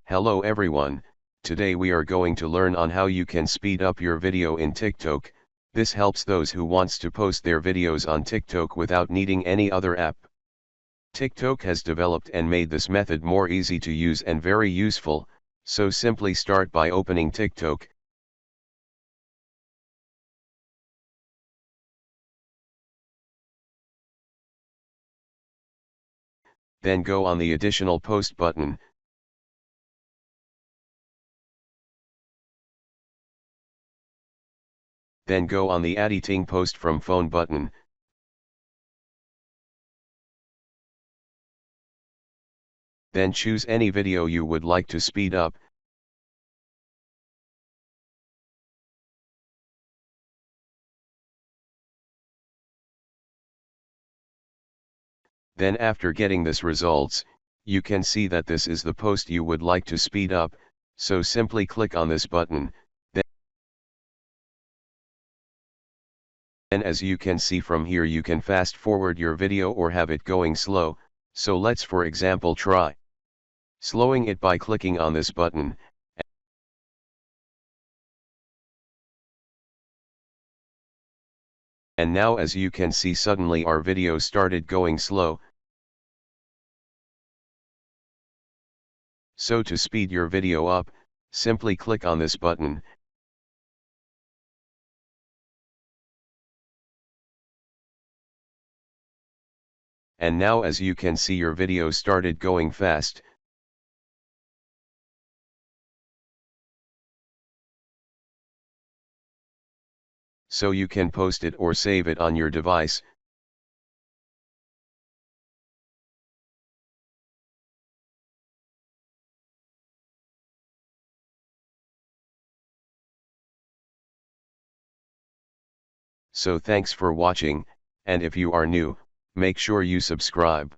Hello everyone, today we are going to learn on how you can speed up your video in TikTok. This helps those who wants to post their videos on TikTok without needing any other app. TikTok has developed and made this method more easy to use and very useful, so simply start by opening TikTok. Then go on the additional post button. Then go on the editing post from phone button. Then choose any video you would like to speed up. Then after getting this results, you can see that this is the post you would like to speed up, so simply click on this button. Then as you can see from here, you can fast forward your video or have it going slow, so let's for example try slowing it by clicking on this button. And now as you can see, suddenly our video started going slow. So to speed your video up, simply click on this button. And now as you can see, your video started going fast. So you can post it or save it on your device. So thanks for watching, and if you are new, make sure you subscribe.